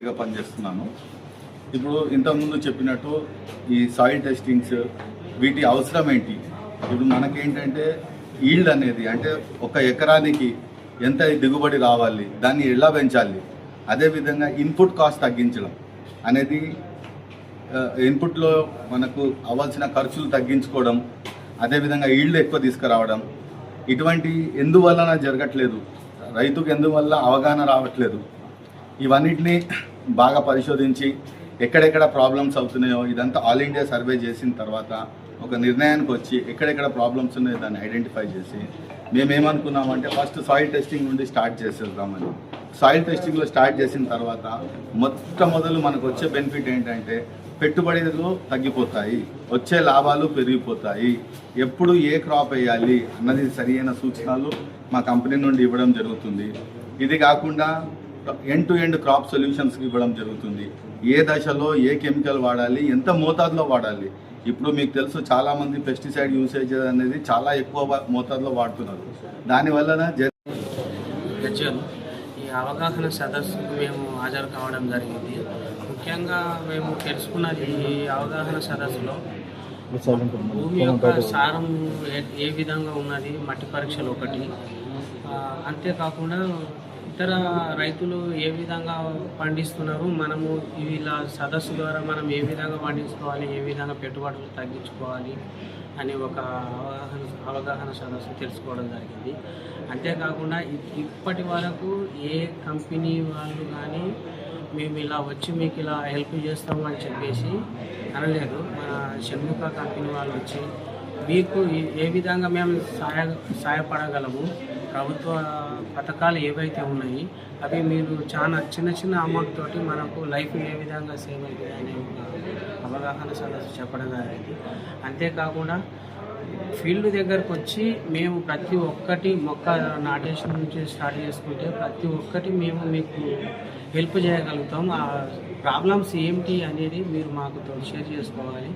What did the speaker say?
పనిచేస్తున్నాను. ఇప్పుడు ఇంతకుముందు చెప్పినట్టు ఈ సాయిల్ టెస్టింగ్స్ వీటి అవసరం ఏంటి? ఇప్పుడు మనకేంటంటే ఈల్డ్ అనేది అంటే ఒక ఎకరానికి ఎంత దిగుబడి రావాలి, దాన్ని ఎలా పెంచాలి, అదేవిధంగా ఇన్పుట్ కాస్ట్ తగ్గించడం అనేది, ఇన్పుట్లో మనకు అవ్వాల్సిన ఖర్చులు తగ్గించుకోవడం, అదేవిధంగా ఈల్డ్ ఎక్కువ తీసుకురావడం, ఇటువంటి ఎందువలన జరగట్లేదు, రైతుకు ఎందువల్ల అవగాహన రావట్లేదు, ఇవన్నిటిని బాగా పరిశోధించి ఎక్కడెక్కడ ప్రాబ్లమ్స్ అవుతున్నాయో ఇదంతా ఆల్ ఇండియా సర్వే చేసిన తర్వాత ఒక నిర్ణయానికి వచ్చి ఎక్కడెక్కడ ప్రాబ్లమ్స్ ఉన్నాయో దాన్ని ఐడెంటిఫై చేసి మేమేమనుకున్నామంటే ఫస్ట్ సాయిల్ టెస్టింగ్ నుండి స్టార్ట్ చేసేద్దామని. సాయిల్ టెస్టింగ్లో స్టార్ట్ చేసిన తర్వాత మొట్టమొదలు మనకు వచ్చే బెనిఫిట్ ఏంటంటే పెట్టుబడులు తగ్గిపోతాయి, వచ్చే లాభాలు పెరిగిపోతాయి, ఎప్పుడు ఏ క్రాప్ వేయాలి అన్నది సరైన సూచనలు మా కంపెనీ నుండి ఇవ్వడం జరుగుతుంది. ఇది కాకుండా ఎండ్ టు ఎండ్ క్రాప్ సొల్యూషన్స్కి ఇవ్వడం జరుగుతుంది. ఏ దశలో ఏ కెమికల్ వాడాలి, ఎంత మోతాదులో వాడాలి. ఇప్పుడు మీకు తెలుసు చాలామంది పెస్టిసైడ్ యూసేజ్ అనేది చాలా ఎక్కువ మోతాదులో వాడుతున్నారు. దానివల్ల ఈ అవగాహన సదస్సుకు మేము హాజరు కావడం జరిగింది. ముఖ్యంగా మేము తెలుసుకున్నది ఈ అవగాహన సదస్సులో భూమి యొక్క సారం ఏ విధంగా ఉన్నది, మట్టి పరీక్షలు ఒకటి, అంతేకాకుండా ఇతర రైతులు ఏ విధంగా పండిస్తున్నారు, మనము ఇలా సదస్సు ద్వారా మనం ఏ విధంగా పండించుకోవాలి, ఏ విధంగా పెట్టుబడులు తగ్గించుకోవాలి అని ఒక అవగాహన సదస్సు తెలుసుకోవడం జరిగింది. అంతేకాకుండా ఇప్పటి వరకు ఏ కంపెనీ వాళ్ళు కానీ మేము ఇలా వచ్చి మీకు ఇలా హెల్ప్ చేస్తాము అని చెప్పేసి అనలేదు. మన షణ్ముఖ కంపెనీ వాళ్ళు వచ్చి మీకు ఏ విధంగా మేము సహాయపడగలము, ప్రభుత్వ పథకాలు ఏవైతే ఉన్నాయి అవి మీరు చాలా చిన్న చిన్న అమౌంట్ తోటి మనకు లైఫ్ ఏ విధంగా సేవ్ అవుతుంది అనే ఒక అవగాహన సదస్సు చెప్పడం జరిగింది. అంతేకాకుండా ఫీల్డ్ దగ్గరకు వచ్చి మేము ప్రతి ఒక్కటి మొక్క నాటేషన్ నుంచి స్టార్ట్ చేసుకుంటే ప్రతి ఒక్కటి మేము మీకు హెల్ప్ చేయగలుగుతాం. ఆ ప్రాబ్లమ్స్ ఏమిటి అనేది మీరు మాకు షేర్ చేసుకోవాలి.